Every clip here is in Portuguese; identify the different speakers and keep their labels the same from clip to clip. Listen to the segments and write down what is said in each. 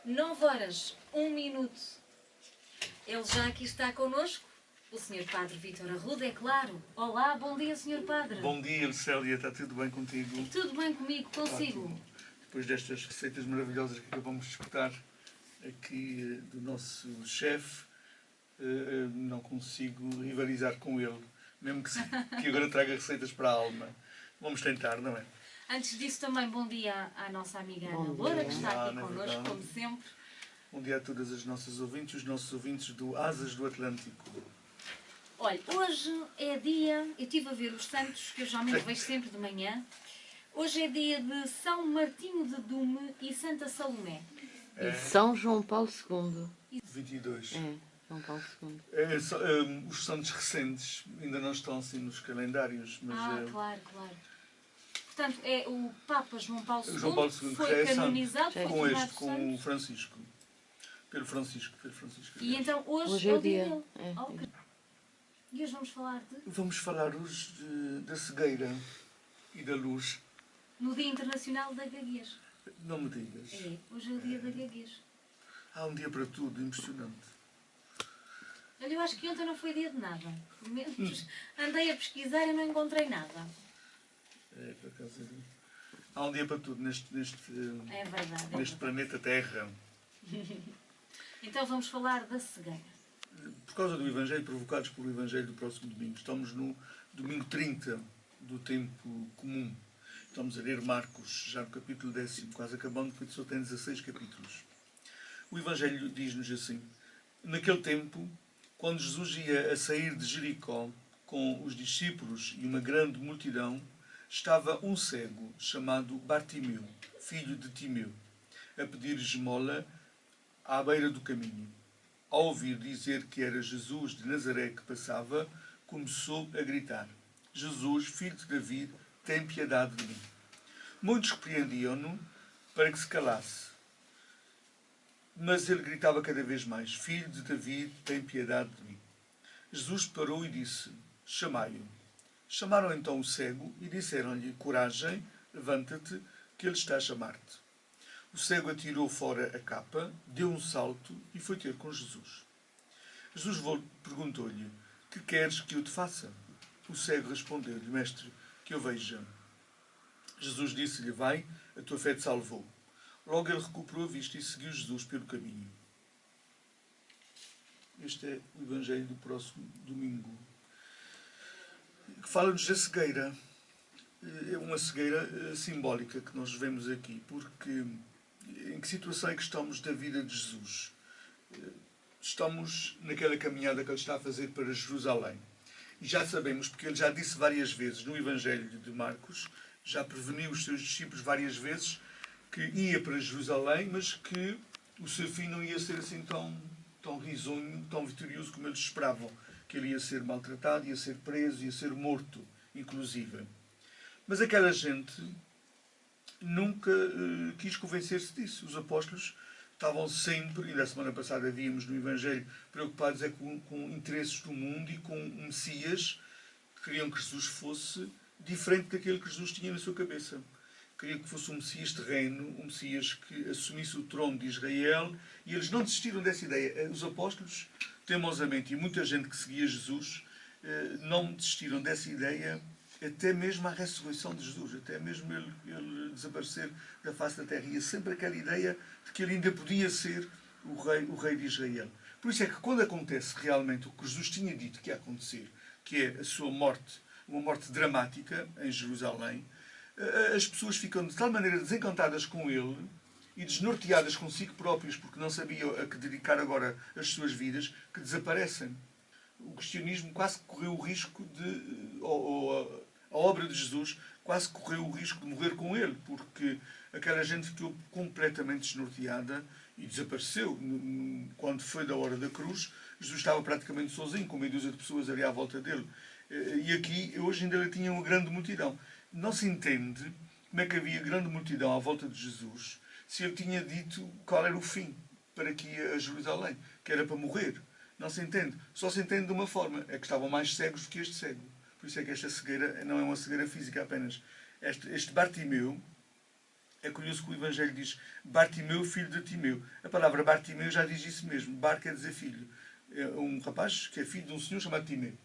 Speaker 1: 9h01. Ele já aqui está connosco. O Sr. Padre Vítor Arruda, é claro. Olá, bom dia, Sr. Padre.
Speaker 2: Bom dia, Lucélia. Está tudo bem contigo?
Speaker 1: Tudo bem comigo, consigo.
Speaker 2: Ótimo. Depois destas receitas maravilhosas que acabamos de escutar aqui do nosso chefe, não consigo rivalizar com ele, mesmo que agora traga receitas para a alma. Vamos tentar, não é?
Speaker 1: Antes disso, também bom dia à nossa amiga Ana Loura, que está aqui connosco, como sempre.
Speaker 2: Bom dia a todas as nossas ouvintes, os nossos ouvintes do Asas do Atlântico.
Speaker 1: Olha, hoje é dia, eu estive a ver os santos, que eu geralmente vejo sempre de manhã. Hoje é dia de São Martinho de Dume e Santa Salomé.
Speaker 3: E São João Paulo II.
Speaker 2: 22.
Speaker 3: João Paulo II.
Speaker 2: Os santos recentes ainda não estão assim nos calendários, mas...
Speaker 1: Claro. Portanto, é o Papa João Paulo II,
Speaker 2: João Paulo II
Speaker 1: foi canonizado
Speaker 2: com o Francisco. Pelo Francisco.
Speaker 1: E então hoje é o dia dele. Okay. E hoje vamos falar de...
Speaker 2: Vamos falar hoje da cegueira e da luz.
Speaker 1: No Dia Internacional da Gaguez.
Speaker 2: Não me digas.
Speaker 1: Hoje é o dia da gaguez.
Speaker 2: Há um dia para tudo, impressionante.
Speaker 1: Olha, eu acho que ontem não foi dia de nada. Pelo menos andei a pesquisar e não encontrei nada.
Speaker 2: Por acaso. Há um dia para tudo neste
Speaker 1: verdade.
Speaker 2: Planeta Terra.
Speaker 1: Então vamos falar da cegueira.
Speaker 2: Por causa do Evangelho, provocados pelo Evangelho do próximo domingo. Estamos no domingo 30 do tempo comum. Estamos a ler Marcos, já no capítulo 10, quase acabando, porque só tem 16 capítulos. O Evangelho diz-nos assim: naquele tempo, quando Jesus ia a sair de Jericó com os discípulos e uma grande multidão, estava um cego chamado Bartimeu, filho de Timeu, a pedir esmola à beira do caminho. Ao ouvir dizer que era Jesus de Nazaré que passava, começou a gritar: Jesus, filho de David, tem piedade de mim. Muitos repreendiam-no para que se calasse. Mas ele gritava cada vez mais: Filho de David, tem piedade de mim. Jesus parou e disse: chamai-o. Chamaram então o cego e disseram-lhe: coragem, levanta-te, que ele está a chamar-te. O cego atirou fora a capa, deu um salto e foi ter com Jesus. Jesus perguntou-lhe: que queres que eu te faça? O cego respondeu-lhe: mestre, que eu veja. Jesus disse-lhe: vai, a tua fé te salvou. Logo ele recuperou a vista e seguiu Jesus pelo caminho. Este é o Evangelho do próximo domingo, que fala-nos da cegueira. É uma cegueira simbólica que nós vemos aqui, porque em que situação é que estamos da vida de Jesus? Estamos naquela caminhada que ele está a fazer para Jerusalém. E já sabemos, porque ele já disse várias vezes no Evangelho de Marcos, já preveniu os seus discípulos várias vezes que ia para Jerusalém, mas que o seu fim não ia ser assim tão risonho, tão vitorioso como eles esperavam. Que ele ia ser maltratado, ia ser preso, ia ser morto, inclusive. Mas aquela gente nunca quis convencer-se disso. Os apóstolos estavam sempre, e na semana passada víamos no Evangelho, preocupados com interesses do mundo e com um Messias. Queriam que Jesus fosse diferente daquele que Jesus tinha na sua cabeça. Queriam que fosse um Messias terreno, um Messias que assumisse o trono de Israel, e eles não desistiram dessa ideia. Os apóstolos, teimosamente, e muita gente que seguia Jesus, não desistiram dessa ideia até mesmo à ressurreição de Jesus, até mesmo ele desaparecer da face da terra. E sempre aquela ideia de que ele ainda podia ser o rei de Israel. Por isso é que quando acontece realmente o que Jesus tinha dito que ia acontecer, que é a sua morte, uma morte dramática em Jerusalém, as pessoas ficam de tal maneira desencantadas com ele e desnorteadas consigo próprios, porque não sabiam a que dedicar agora as suas vidas, que desaparecem. O cristianismo quase correu o risco de... a obra de Jesus quase correu o risco de morrer com ele, porque aquela gente ficou completamente desnorteada e desapareceu. Quando foi da hora da cruz, Jesus estava praticamente sozinho, com meia dúzia de pessoas ali à volta dele. E aqui, hoje ainda ele tinha uma grande multidão. Não se entende como é que havia grande multidão à volta de Jesus se ele tinha dito qual era o fim para que ia a Jerusalém, que era para morrer. Não se entende. Só se entende de uma forma, é que estavam mais cegos do que este cego. Por isso é que esta cegueira não é uma cegueira física apenas. Este Bartimeu É curioso que o Evangelho diz Bartimeu, filho de Timeu. A palavra Bartimeu já diz isso mesmo. Bar quer dizer filho. É um rapaz que é filho de um senhor chamado Timeu.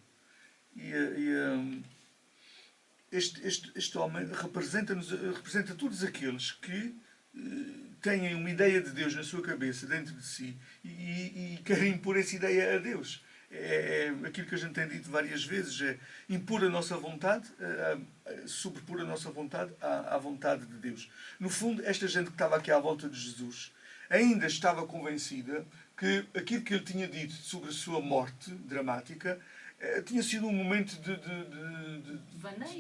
Speaker 2: Este homem representa todos aqueles que têm uma ideia de Deus na sua cabeça, dentro de si, e querem impor essa ideia a Deus. É aquilo que a gente tem dito várias vezes, é impor a nossa vontade, sobrepor a nossa vontade à vontade de Deus. No fundo, esta gente que estava aqui à volta de Jesus ainda estava convencida que aquilo que ele tinha dito sobre a sua morte dramática tinha sido um momento de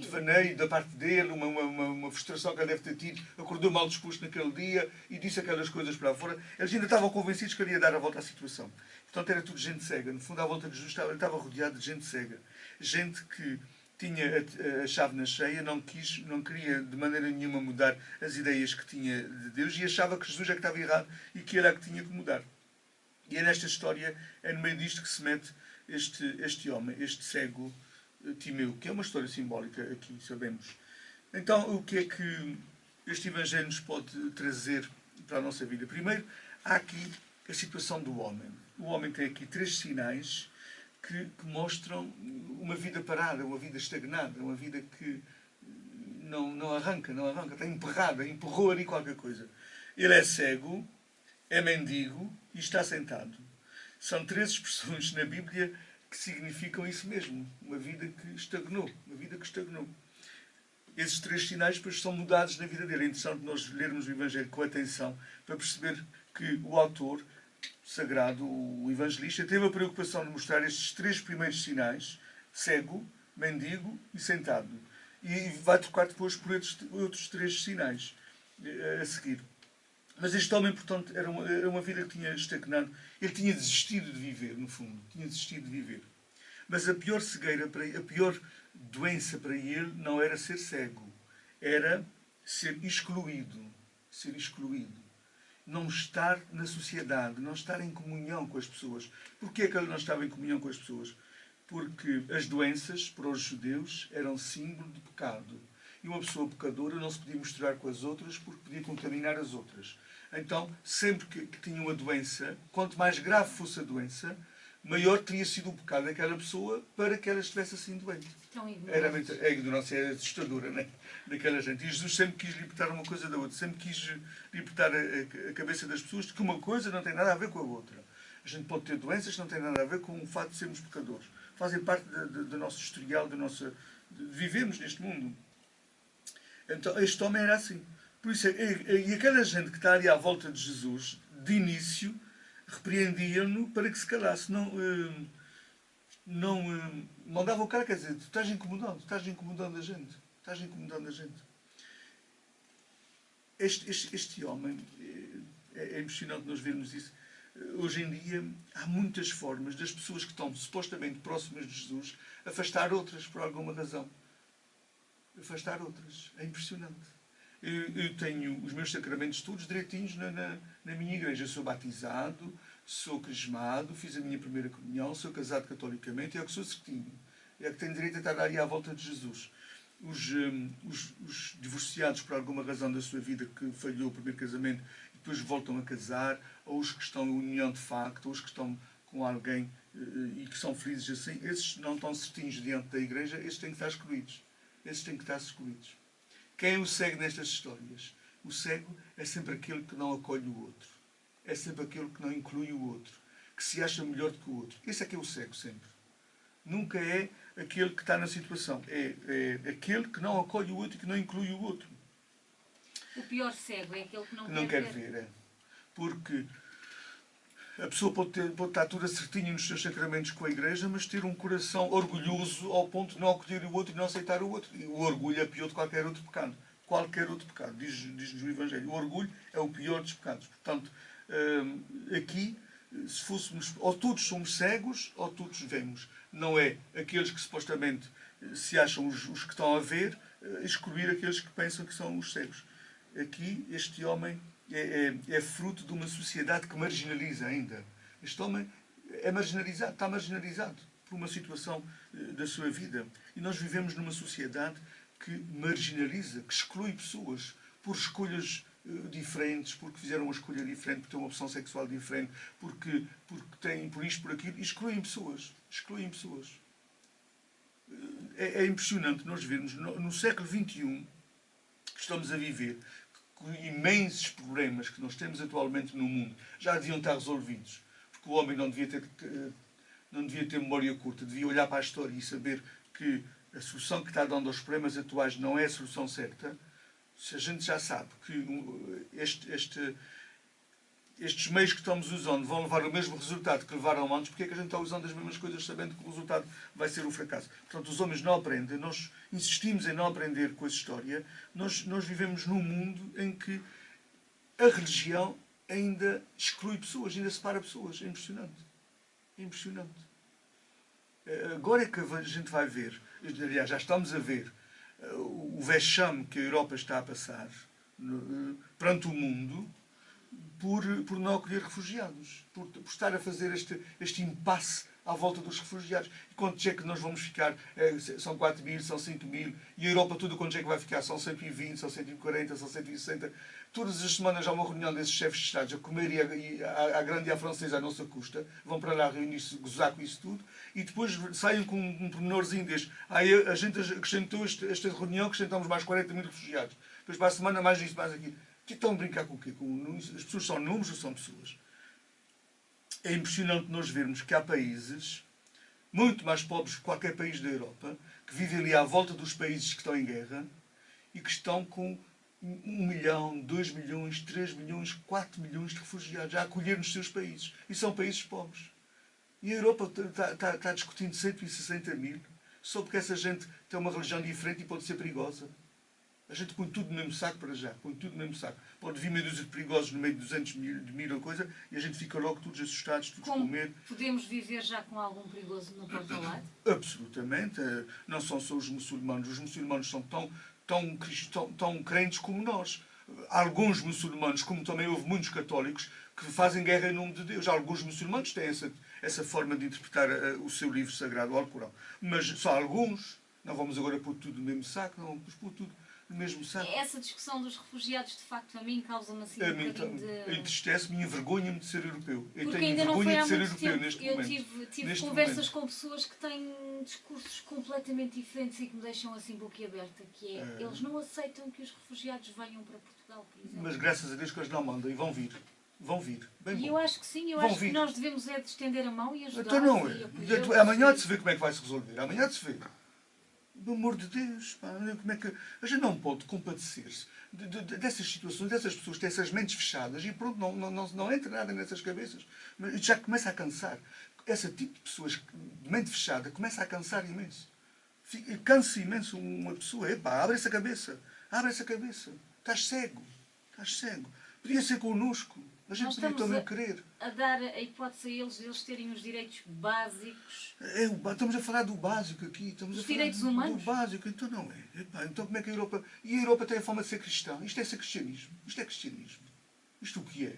Speaker 2: devaneio da parte dele, uma frustração que ele deve ter tido, acordou mal disposto naquele dia e disse aquelas coisas para fora. Eles ainda estavam convencidos que ele ia dar a volta à situação. Portanto, era tudo gente cega. No fundo, à volta de Jesus, ele estava rodeado de gente cega. Gente que tinha a chave na cheia, não queria de maneira nenhuma mudar as ideias que tinha de Deus e achava que Jesus é que estava errado e que ele é que tinha que mudar. E é nesta história, é no meio disto que se mete este homem, este cego Timeu, que é uma história simbólica aqui, sabemos. Então, o que é que este Evangelho nos pode trazer para a nossa vida? Primeiro, há aqui a situação do homem. O homem tem aqui 3 sinais que mostram uma vida parada, uma vida estagnada, uma vida que não arranca, está emperrada, empurrou ali qualquer coisa. Ele é cego, é mendigo e está sentado. São 3 expressões na Bíblia que significam isso mesmo. Uma vida que estagnou. Uma vida que estagnou. Esses 3 sinais depois são mudados na vida dele. É interessante nós lermos o Evangelho com atenção para perceber que o autor sagrado, o evangelista, teve a preocupação de mostrar estes 3 primeiros sinais, cego, mendigo e sentado. E vai trocar depois por outros 3 sinais a seguir. Mas este homem, portanto, era uma vida que tinha estagnado. Ele tinha desistido de viver, no fundo. Tinha desistido de viver. Mas a pior cegueira, a pior doença para ele não era ser cego. Era ser excluído. Ser excluído. Não estar na sociedade. Não estar em comunhão com as pessoas. Porquê é que ele não estava em comunhão com as pessoas? Porque as doenças, para os judeus, eram símbolo de pecado. E uma pessoa pecadora não se podia misturar com as outras porque podia contaminar as outras. Então, sempre que tinha uma doença, quanto mais grave fosse a doença, maior teria sido o pecado daquela pessoa para que ela estivesse assim doente. A ignorância é assustadora, não é? Daquela gente. E Jesus sempre quis libertar uma coisa da outra. Sempre quis libertar a cabeça das pessoas de que uma coisa não tem nada a ver com a outra. A gente pode ter doenças que não têm nada a ver com o facto de sermos pecadores. Fazem parte do nosso historial, vivemos neste mundo. Então, este homem era assim. Por isso, e aquela gente que está ali à volta de Jesus, de início, repreendiam-no para que se calasse. Não mandava o cara, quer dizer, tu estás incomodando a gente. Estás incomodando a gente. Este homem, é impressionante nós vermos isso. Hoje em dia, há muitas formas das pessoas que estão supostamente próximas de Jesus afastar outras por alguma razão. Afastar outras. É impressionante. Eu tenho os meus sacramentos todos direitinhos na minha igreja. Eu sou batizado, sou crismado, fiz a minha primeira comunhão, sou casado catolicamente, é o que sou certinho. É que tenho direito a estar ali à volta de Jesus. Os divorciados por alguma razão da sua vida que falhou o primeiro casamento e depois voltam a casar, ou os que estão em união de facto, ou os que estão com alguém e que são felizes assim, esses não estão certinhos diante da igreja, esses têm que estar excluídos. Esses têm que estar excluídos. Quem é o cego nestas histórias? O cego é sempre aquele que não acolhe o outro. É sempre aquele que não inclui o outro. Que se acha melhor do que o outro. Esse é que é o cego sempre. Nunca é aquele que está na situação. É aquele que não acolhe o outro e que não inclui o outro.
Speaker 1: O pior cego é aquele que
Speaker 2: não quer ver. É. Porque a pessoa pode estar toda certinha nos seus sacramentos com a igreja, mas ter um coração orgulhoso ao ponto de não acolher o outro e não aceitar o outro. E o orgulho é pior de qualquer outro pecado. Qualquer outro pecado, diz-nos o Evangelho. O orgulho é o pior dos pecados. Portanto, aqui, se fôssemos, ou todos somos cegos, ou todos vemos. Não é aqueles que supostamente se acham os que estão a ver, excluir aqueles que pensam que são os cegos. Aqui, este homem é fruto de uma sociedade que marginaliza ainda. Este homem é marginalizado, está marginalizado por uma situação da sua vida. E nós vivemos numa sociedade que marginaliza, que exclui pessoas por escolhas diferentes, porque fizeram uma escolha diferente, porque têm uma opção sexual diferente, porque têm por isto, por aquilo, e excluem pessoas. Excluem pessoas. É impressionante nós vermos, no século XXI, que estamos a viver, com imensos problemas que nós temos atualmente no mundo já deviam estar resolvidos. Porque o homem não devia ter memória curta, devia olhar para a história e saber que a solução que está dando aos problemas atuais não é a solução certa. Se a gente já sabe que estes meios que estamos usando vão levar o mesmo resultado que levaram antes, porque é que a gente está usando as mesmas coisas sabendo que o resultado vai ser um fracasso? Portanto, os homens não aprendem, nós insistimos em não aprender com essa história, nós vivemos num mundo em que a religião ainda exclui pessoas, ainda separa pessoas. É impressionante. É impressionante. Agora é que a gente vai ver, aliás, já estamos a ver, o vexame que a Europa está a passar perante o mundo por não acolher refugiados, por estar a fazer este impasse à volta dos refugiados. E quantos é que nós vamos ficar? São 4 mil, são 5 mil. E a Europa toda quantos é que vai ficar? São 120, são 140, são 160. Todas as semanas há uma reunião desses chefes de Estado a comer à grande e à francesa à nossa custa. Vão para lá reunir-se, gozar com isso tudo. E depois saem com um pormenorzinho deste. A gente acrescentou esta reunião, acrescentamos mais 40 mil refugiados. Depois para a semana mais isto, mais aquilo. Que estão a brincar com o quê? As pessoas são números ou são pessoas? É impressionante nós vermos que há países muito mais pobres que qualquer país da Europa, que vivem ali à volta dos países que estão em guerra e que estão com 1 milhão, 2 milhões, 3 milhões, 4 milhões de refugiados a acolher nos seus países. E são países pobres. E a Europa está discutindo 160 mil só porque essa gente tem uma religião diferente e pode ser perigosa. A gente põe tudo no mesmo saco para já. Põe tudo no mesmo saco. Pode vir meia dúzia de perigosos no meio de 200 mil ou coisa e a gente fica logo todos assustados, todos com medo.
Speaker 1: Podemos viver já com algum perigoso no Porto Alado?
Speaker 2: Absolutamente. Não são só os muçulmanos. Os muçulmanos são tão crentes como nós. Alguns muçulmanos, como também houve muitos católicos, que fazem guerra em nome de Deus. Alguns muçulmanos têm essa forma de interpretar o seu livro sagrado, o Alcorão. Mas só alguns. Não vamos agora pôr tudo no mesmo saco, não vamos pôr tudo no mesmo saco.
Speaker 1: Essa discussão dos refugiados, de facto, a mim causa-me assim um bocadinho de...
Speaker 2: Entristece-me e envergonha-me de ser europeu. Eu
Speaker 1: Porque
Speaker 2: tenho
Speaker 1: ainda não foi
Speaker 2: vergonha
Speaker 1: há
Speaker 2: de ser
Speaker 1: muito
Speaker 2: europeu
Speaker 1: tempo.
Speaker 2: neste
Speaker 1: Eu
Speaker 2: momento.
Speaker 1: tive conversas com pessoas que têm discursos completamente diferentes e que me deixam assim boquiaberta, que é, eles não aceitam que os refugiados venham para Portugal, por exemplo.
Speaker 2: Mas graças a Deus que eles não mandam e vão vir. Vão vir. Bem bom.
Speaker 1: Eu acho que sim, eu acho que nós devemos é de estender a mão e ajudar.
Speaker 2: Então não é. Amanhã há de se ver como é que vai se resolver. Amanhã há de se ver. Pelo amor de Deus, pá, como é que... A gente não pode compadecer-se dessas situações, dessas pessoas que têm essas mentes fechadas e pronto, não entra nada nessas cabeças. Mas já começa a cansar. Esse tipo de pessoas de mente fechada começa a cansar imenso. Cansa imenso uma pessoa. Epá, abre essa cabeça. Abre essa cabeça. Estás cego. Estás cego. Podia ser connosco. A gente podia também querer.
Speaker 1: A dar a hipótese a eles terem os direitos básicos.
Speaker 2: Estamos a falar do básico aqui. Estamos
Speaker 1: os
Speaker 2: a falar
Speaker 1: direitos humanos?
Speaker 2: Do básico. Então não é. Epá, então como é que a Europa... E a Europa tem a forma de ser cristã. Isto é ser cristianismo. Isto é cristianismo. Isto o que é?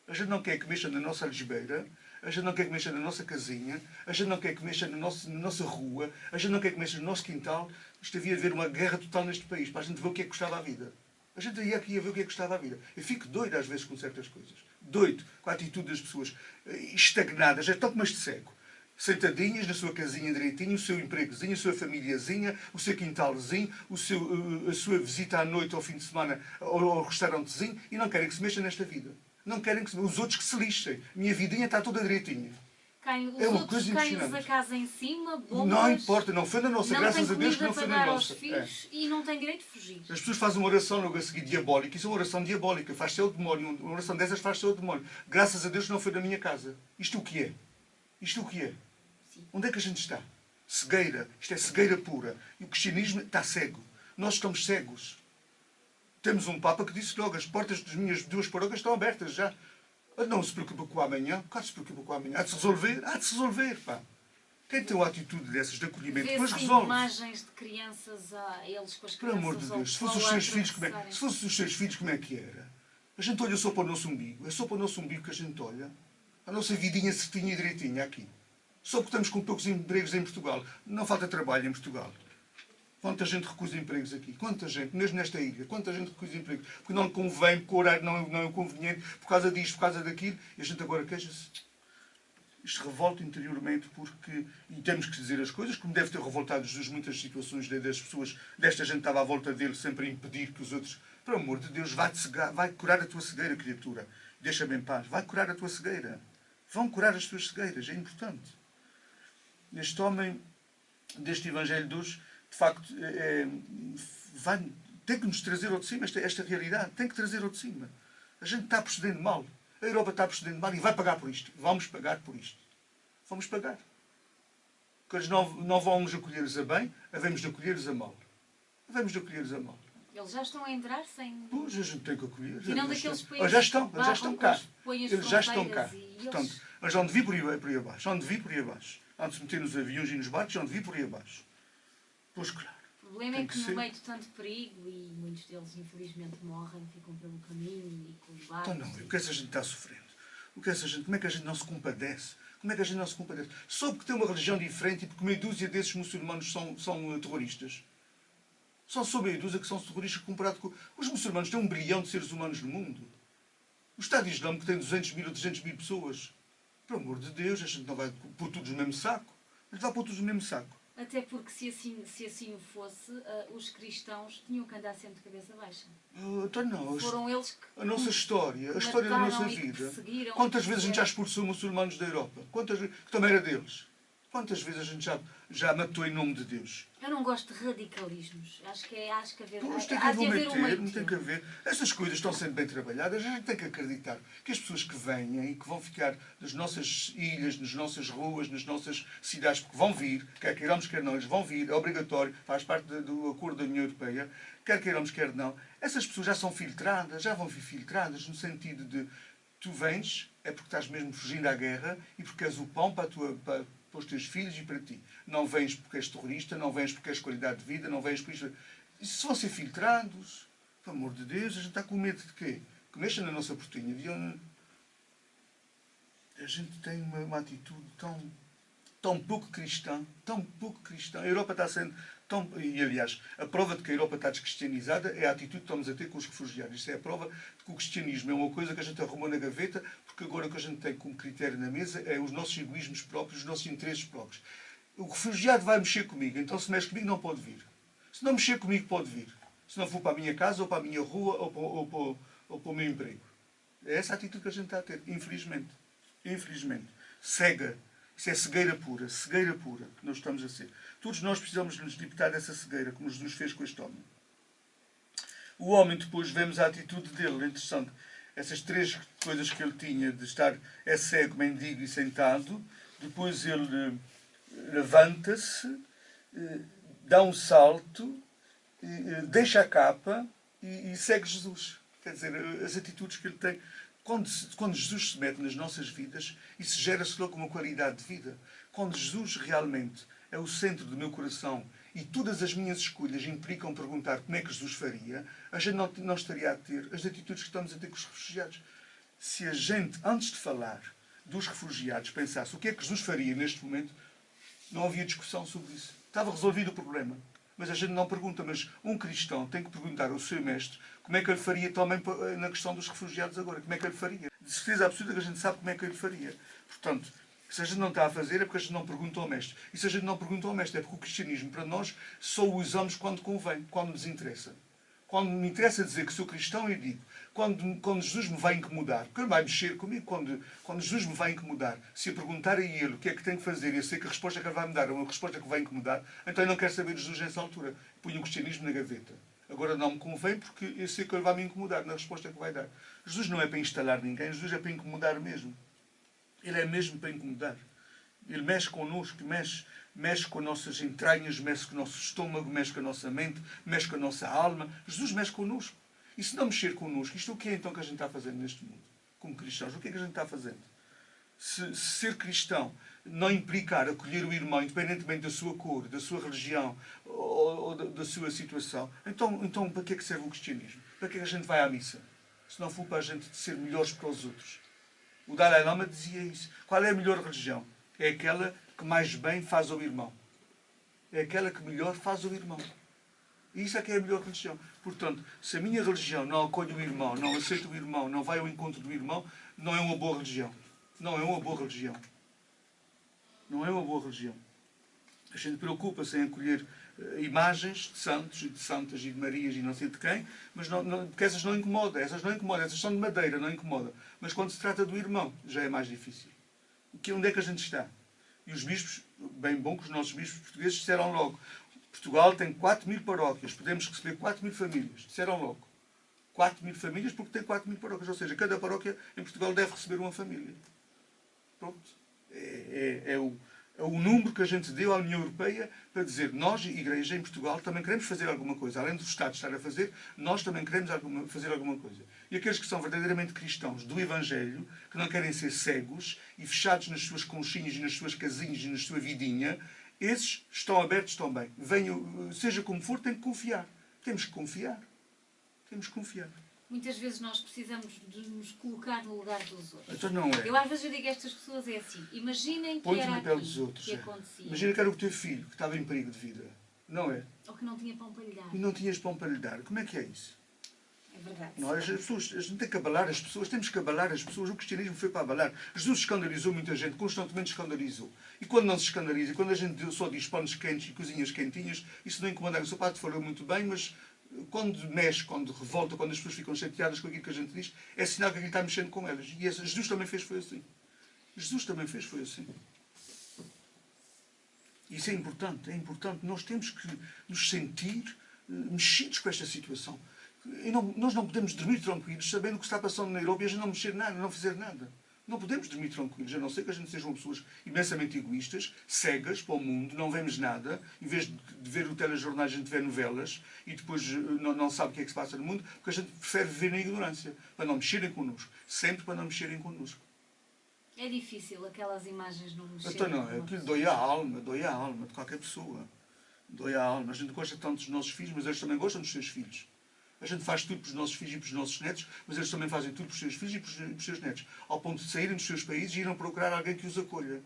Speaker 2: A gente não quer que mexa na nossa algebeira. A gente não quer que mexa na nossa casinha. A gente não quer que mexa na nossa rua. A gente não quer que mexa no nosso quintal. Isto havia de haver uma guerra total neste país para a gente ver o que é que custava a vida. A gente ia aqui a ver o que é que custava a vida. Eu fico doido às vezes com certas coisas. Doido com a atitude das pessoas estagnadas. Estão como este cego. Sentadinhas na sua casinha direitinho, o seu empregozinho, a sua famíliazinha, o seu quintalzinho, a sua visita à noite ao fim de semana ao restaurantezinho e não querem que se mexa nesta vida. Não querem que se... Os outros que se lixem. Minha vidinha está toda direitinha.
Speaker 1: Os outros caem-lhes a casa em cima, bombas,
Speaker 2: não importa, não foi na nossa, graças a Deus que não foi na nossa.
Speaker 1: Filhos, e não tem direito de fugir.
Speaker 2: As pessoas fazem uma oração logo a seguir diabólica, isso é uma oração diabólica, faz-se ao demónio, uma oração dessas faz-se ao demónio. Graças a Deus que não foi na minha casa. Isto o que é? Isto o que é? Sim. Onde é que a gente está? Cegueira, isto é cegueira pura. E o cristianismo está cego. Nós estamos cegos. Temos um Papa que disse logo, as portas das minhas 2 paróquias estão abertas já. Não se preocupa com o amanhã. Claro que se preocupa com o amanhã. Há de se resolver? Há de se resolver, pá. Quem tem uma atitude dessas de acolhimento, depois resolve.
Speaker 1: Imagens de crianças a eles com as crianças.
Speaker 2: Pelo amor de Deus, se fossem os seus filhos, como é que era? A gente olha só para o nosso umbigo. É só para o nosso umbigo que a gente olha. A nossa vidinha certinha e direitinha aqui. Só porque estamos com poucos empregos em Portugal. Não falta trabalho em Portugal. Quanta gente recusa empregos aqui? Quanta gente, mesmo nesta ilha, quanta gente recusa empregos? Porque não lhe convém, porque o horário não é conveniente, por causa disto, por causa daquilo, e a gente agora queixa-se. Isto revolta interiormente porque, e temos que dizer as coisas, como deve ter revoltado Jesus muitas situações das pessoas, desta gente que estava à volta dele, sempre a impedir que os outros, pelo amor de Deus, vai curar a tua cegueira, criatura. Deixa-me em paz. Vai curar a tua cegueira. Vão curar as tuas cegueiras, é importante. Este homem, deste Evangelho de hoje, de facto, tem que nos trazer ao de cima esta realidade. Tem que trazer ao de cima. A gente está procedendo mal. A Europa está procedendo mal e vai pagar por isto. Vamos pagar por isto. Vamos pagar. Porque eles não vamos acolher-os a bem, havemos de acolher-os a mal. Havemos de acolher-os a mal.
Speaker 1: Eles já estão a entrar sem...
Speaker 2: Pois, a gente tem que acolher.
Speaker 1: Tirando aqueles países
Speaker 2: já estão cá.
Speaker 1: Eles
Speaker 2: já estão cá. Portanto, eles vão de vir por aí abaixo. Vão de vir por aí abaixo. Vão de se meter nos aviões e nos barcos, vão de vir por aí abaixo. Pois, claro.
Speaker 1: O problema é que no meio de tanto perigo, e muitos deles infelizmente morrem, ficam pelo caminho e com os barcos...
Speaker 2: Então não, o que essa gente está sofrendo? Como é que a gente não se compadece? Como é que a gente não se compadece? Só porque tem uma religião diferente e porque meia dúzia desses muçulmanos são terroristas. Só sou meia dúzia que são terroristas comparado com... Os muçulmanos têm 1 bilhão de seres humanos no mundo. O Estado Islâmico tem 200.000 ou 300.000 pessoas. Pelo amor de Deus, a gente não vai pôr todos no mesmo saco. A gente vai pôr todos no mesmo saco.
Speaker 1: Até porque se assim fosse, os cristãos tinham que andar sempre de cabeça baixa.
Speaker 2: Então não.
Speaker 1: Foram eles que...
Speaker 2: A nossa história, a história da nossa vida. Quantas vezes a gente já expulsou muçulmanos da Europa? Quantas vezes? Que também era deles. Quantas vezes a gente já matou em nome de Deus?
Speaker 1: Eu não gosto de radicalismos. Acho que haver...
Speaker 2: Pois, tem que haver não tem que haver. Essas coisas estão sendo bem trabalhadas. A gente tem que acreditar que as pessoas que venham e que vão ficar nas nossas ilhas, nas nossas ruas, nas nossas cidades, porque vão vir, quer queiramos, quer não, eles vão vir, é obrigatório, faz parte do acordo da União Europeia, quer queiramos, quer não. Essas pessoas já são filtradas, já vão vir filtradas no sentido de tu vens, é porque estás mesmo fugindo à guerra e porque és o pão para os teus filhos e para ti. Não vens porque és terrorista, não vens porque és qualidade de vida, não vens por isto. Isso vão ser filtrados. Pelo amor de Deus, a gente está com medo de quê? Que mexam na nossa portinha. A gente tem uma atitude tão pouco cristã, tão pouco cristã. A Europa está sendo tão... E, aliás, a prova de que a Europa está descristianizada é a atitude que estamos a ter com os refugiados. Isso é a prova de que o cristianismo é uma coisa que a gente arrumou na gaveta, porque agora o que a gente tem como critério na mesa é os nossos egoísmos próprios, os nossos interesses próprios. O refugiado vai mexer comigo, então se mexe comigo não pode vir. Se não mexer comigo pode vir. Se não for para a minha casa, ou para a minha rua, ou para o meu emprego. É essa a atitude que a gente está a ter, infelizmente. Infelizmente. Cega. Isso é cegueira pura que nós estamos a ser. Todos nós precisamos nos libertar dessa cegueira, como Jesus fez com este homem. O homem, depois, vemos a atitude dele, é interessante. Essas 3 coisas que ele tinha, de estar cego, mendigo e sentado, depois ele levanta-se, dá um salto, deixa a capa e segue Jesus. Quer dizer, as atitudes que ele tem... Quando Jesus se mete nas nossas vidas, isso gera-se logo uma qualidade de vida. Quando Jesus realmente é o centro do meu coração e todas as minhas escolhas implicam perguntar como é que Jesus faria, a gente não estaria a ter as atitudes que estamos a ter com os refugiados. Se a gente, antes de falar dos refugiados, pensasse o que é que Jesus faria neste momento, não havia discussão sobre isso. Estava resolvido o problema. Mas a gente não pergunta, mas um cristão tem que perguntar ao seu mestre como é que ele faria também na questão dos refugiados agora. Como é que ele faria? De certeza absoluta que a gente sabe como é que ele faria. Portanto, se a gente não está a fazer é porque a gente não pergunta ao mestre. E se a gente não pergunta ao mestre é porque o cristianismo, para nós, só o usamos quando convém, quando nos interessa. Quando me interessa dizer que sou cristão, eu digo. Quando Jesus me vai incomodar, porque ele vai mexer comigo, quando Jesus me vai incomodar, se eu perguntar a ele o que é que tenho que fazer e eu sei que a resposta que ele vai me dar é uma resposta que vai incomodar, então eu não quero saber de Jesus nessa altura. Ponho o cristianismo na gaveta. Agora não me convém porque eu sei que ele vai me incomodar na resposta que vai dar. Jesus não é para instalar ninguém, Jesus é para incomodar mesmo. Ele é mesmo para incomodar. Ele mexe connosco, mexe com as nossas entranhas, mexe com o nosso estômago, mexe com a nossa mente, mexe com a nossa alma. Jesus mexe connosco. E se não mexer connosco, isto o que é então que a gente está fazendo neste mundo? Como cristãos, o que é que a gente está fazendo? Se ser cristão não implicar acolher o irmão, independentemente da sua cor, da sua religião ou da sua situação, então para que é que serve o cristianismo? Para que é que a gente vai à missa? Se não for para a gente ser melhores para os outros. O Dalai Lama dizia isso. Qual é a melhor religião? É aquela que mais bem faz ao irmão. É aquela que melhor faz ao irmão. E isso é que é a melhor religião. Portanto, se a minha religião não acolhe o irmão, não aceita o irmão, não vai ao encontro do irmão, não é uma boa religião. Não é uma boa religião. Não é uma boa religião. A gente preocupa-se em acolher imagens de santos e de santas e de Marias e não sei de quem, mas porque essas não incomodam. Essas não incomodam. Essas são de madeira, não incomodam. Mas quando se trata do irmão, já é mais difícil. Onde é que a gente está? E os bispos, bem bom que os nossos bispos portugueses disseram logo: Portugal tem 4.000 paróquias, podemos receber 4.000 famílias. Disseram logo. 4.000 famílias porque tem 4.000 paróquias. Ou seja, cada paróquia em Portugal deve receber uma família. Pronto. É o número que a gente deu à União Europeia para dizer: nós, Igreja, em Portugal, também queremos fazer alguma coisa. Além do Estado estar a fazer, nós também queremos fazer alguma coisa. E aqueles que são verdadeiramente cristãos do Evangelho, que não querem ser cegos e fechados nas suas conchinhas e nas suas casinhas e na sua vidinha, esses estão abertos, estão bem. Venham, seja como for, têm que confiar. Temos que confiar. Temos que confiar.
Speaker 1: Muitas vezes nós precisamos de nos colocar no lugar dos outros.
Speaker 2: Então não é.
Speaker 1: Eu às vezes eu digo a estas pessoas é assim: imaginem que
Speaker 2: Põe-te
Speaker 1: era
Speaker 2: na pele
Speaker 1: aqui
Speaker 2: dos outros.
Speaker 1: que acontecia.
Speaker 2: Imagina que era o teu filho que estava em perigo de vida. Não é?
Speaker 1: Ou que não tinha pão para lhe dar.
Speaker 2: E não tinhas pão para lhe dar. Como é que é isso?
Speaker 1: É verdade.
Speaker 2: Nós, as pessoas, a gente tem que abalar as pessoas, temos que abalar as pessoas. O cristianismo foi para abalar. Jesus escandalizou muita gente, constantemente escandalizou. E quando não se escandaliza, quando a gente só diz pães quentes e cozinhas quentinhas, isso não incomoda. O seu padre falou muito bem, mas quando mexe, quando revolta, quando as pessoas ficam chateadas com aquilo que a gente diz, é sinal que aquilo está mexendo com elas. E Jesus também fez, foi assim. Jesus também fez, foi assim. Isso é importante, é importante. Nós temos que nos sentir mexidos com esta situação. E nós não podemos dormir tranquilos sabendo o que está passando na Nairobi e a gente não mexer nada, não fazer nada. Não podemos dormir tranquilos, a não ser que a gente sejam pessoas imensamente egoístas, cegas para o mundo, não vemos nada, em vez de ver o telejornal a gente vê novelas e depois não sabe o que é que se passa no mundo, porque a gente prefere viver na ignorância, para não mexerem connosco. Sempre para não mexerem connosco.
Speaker 1: É difícil aquelas imagens não mexerem.
Speaker 2: Então não, aquilo dói a alma de qualquer pessoa. Dói a alma. A gente gosta tanto dos nossos filhos, mas eles também gostam dos seus filhos. A gente faz tudo para os nossos filhos e para os nossos netos, mas eles também fazem tudo para os seus filhos e para os seus netos. Ao ponto de saírem dos seus países e irem procurar alguém que os acolha.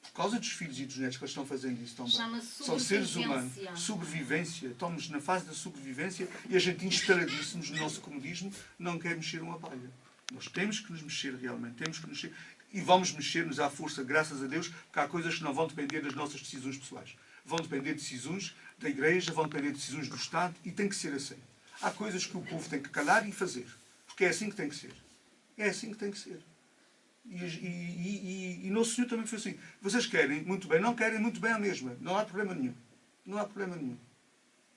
Speaker 2: Por causa dos filhos e dos netos que eles estão fazendo isso também.
Speaker 1: Chama-se
Speaker 2: São seres humanos. Sobrevivência. Estamos na fase da sobrevivência e a gente, instaladíssimos no nosso comodismo, não quer mexer uma palha. Nós temos que nos mexer realmente. Temos que mexer. E vamos mexer-nos à força, graças a Deus, porque há coisas que não vão depender das nossas decisões pessoais. Vão depender de decisões da Igreja, vão depender de decisões do Estado e tem que ser assim. Há coisas que o povo tem que calar e fazer. Porque é assim que tem que ser. É assim que tem que ser. E Nosso Senhor também foi assim. Vocês querem muito bem, não querem muito bem a mesma. Não há problema nenhum. Não há problema nenhum.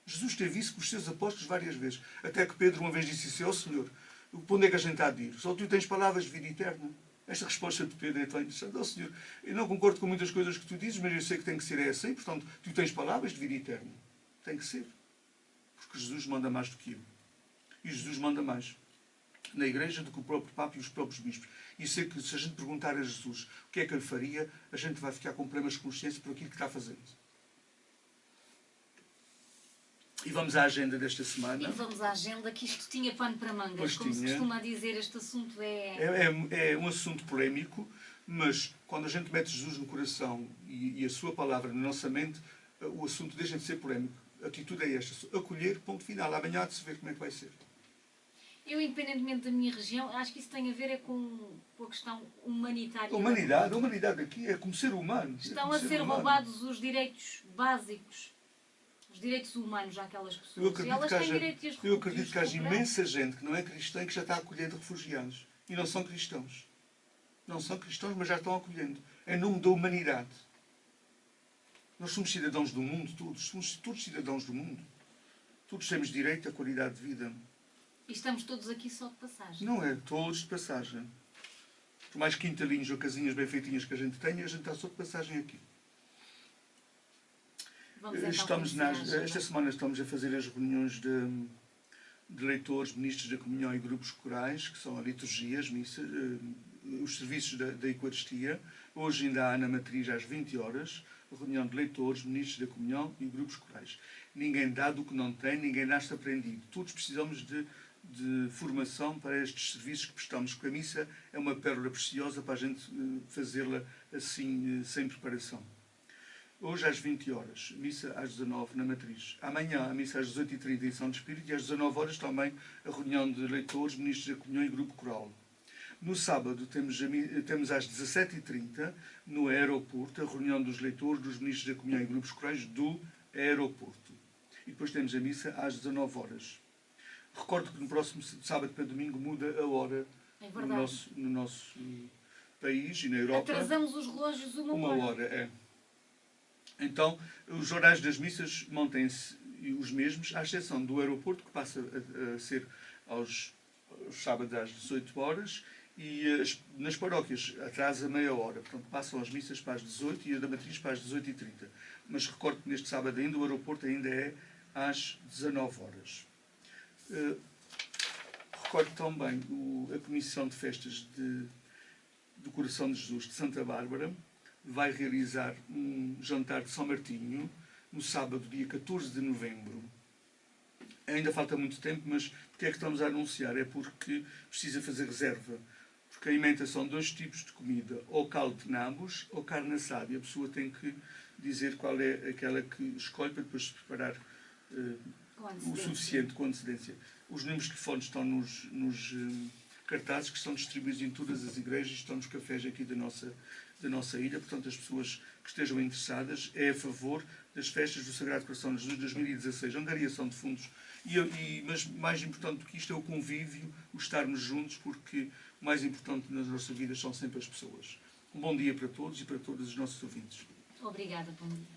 Speaker 2: Jesus teve isso com os seus apóstolos várias vezes. Até que Pedro uma vez disse assim: ó Senhor, para onde é que a gente há de ir? Só tu tens palavras de vida eterna. Esta resposta de Pedro é tão interessante. Ó Senhor, eu não concordo com muitas coisas que tu dizes, mas eu sei que tem que ser assim. Portanto, tu tens palavras de vida eterna. Tem que ser. Porque Jesus manda mais do que eu. E Jesus manda mais na Igreja do que o próprio Papa e os próprios bispos. E sei que se a gente perguntar a Jesus o que é que ele faria, a gente vai ficar com problemas de consciência por aquilo que está fazendo. E vamos à agenda desta semana.
Speaker 1: E vamos à agenda, que isto tinha pano para mangas.
Speaker 2: Pois
Speaker 1: como
Speaker 2: tinha.
Speaker 1: se costuma dizer, este assunto
Speaker 2: É um assunto polémico, mas quando a gente mete Jesus no coração e a sua palavra na nossa mente, o assunto deixa de ser polémico. A atitude é esta: acolher, ponto final. Amanhã há de se ver como é que vai ser.
Speaker 1: Eu, independentemente da minha região, acho que isso tem a ver com a questão humanitária.
Speaker 2: A humanidade aqui é como ser humano.
Speaker 1: Estão a ser roubados os direitos básicos, os direitos humanos àquelas pessoas. E elas têm direito de os
Speaker 2: Eu acredito que haja
Speaker 1: recuperar.
Speaker 2: imensa gente que não é cristã e que já está acolhendo refugiados. E não são cristãos. Não são cristãos, mas já estão acolhendo. Em nome da humanidade. Nós somos cidadãos do mundo, todos. Somos todos cidadãos do mundo. Todos temos direito à qualidade de vida.
Speaker 1: E estamos todos aqui só de passagem.
Speaker 2: Não é? Todos de passagem. Por mais quintalinhos ou casinhas bem feitinhas que a gente tenha, a gente está só de passagem aqui.
Speaker 1: Vamos então
Speaker 2: Esta semana estamos a fazer as reuniões de leitores, ministros da comunhão e grupos corais, que são a liturgia, as missas, os serviços da Eucaristia. Hoje ainda há na matriz às 20 horas, a reunião de leitores, ministros da comunhão e grupos corais. Ninguém dá do que não tem, ninguém nasce aprendido. Todos precisamos de formação para estes serviços que prestamos, porque a missa é uma pérola preciosa para a gente fazê-la assim, sem preparação. Hoje às 20 horas, missa às 19 na Matriz. Amanhã a missa às 18h30 em São Espírito e às 19 horas também a reunião de leitores, ministros da comunhão e grupo coral. No sábado temos às 17h30 no aeroporto a reunião dos leitores, dos ministros da comunhão e grupos corais do aeroporto. E depois temos a missa às 19 horas. Recordo que no próximo sábado para domingo muda a hora no nosso país e na Europa.
Speaker 1: Atrasamos os relógios uma hora.
Speaker 2: É. Então, os horários das missas mantêm-se os mesmos, à exceção do aeroporto, que passa a ser aos sábados às 18 horas, e nas paróquias atrasa meia hora. Portanto, passam as missas para as 18 e a da Matriz para as 18h30. Mas recordo que neste sábado ainda o aeroporto ainda é às 19 horas. Recordo também a Comissão de Festas do Coração de Jesus de Santa Bárbara vai realizar um jantar de São Martinho no sábado, dia 14 de novembro. Ainda falta muito tempo, mas porque é que estamos a anunciar? É porque precisa fazer reserva. Porque a emenda são 2 tipos de comida, ou caldo de nabos ou carne assada. E a pessoa tem que dizer qual é aquela que escolhe para depois preparar o suficiente com antecedência. Os números de telefones estão nos cartazes que são distribuídos em todas as igrejas, estão nos cafés aqui da nossa ilha. Portanto, as pessoas que estejam interessadas é a favor das festas do Sagrado Coração de Jesus 2016, angariação de fundos. Mas mais importante do que isto é o convívio, o estarmos juntos, porque o mais importante nas nossas vidas são sempre as pessoas. Um bom dia para todos e para todos os nossos ouvintes.
Speaker 1: Obrigada, bom dia.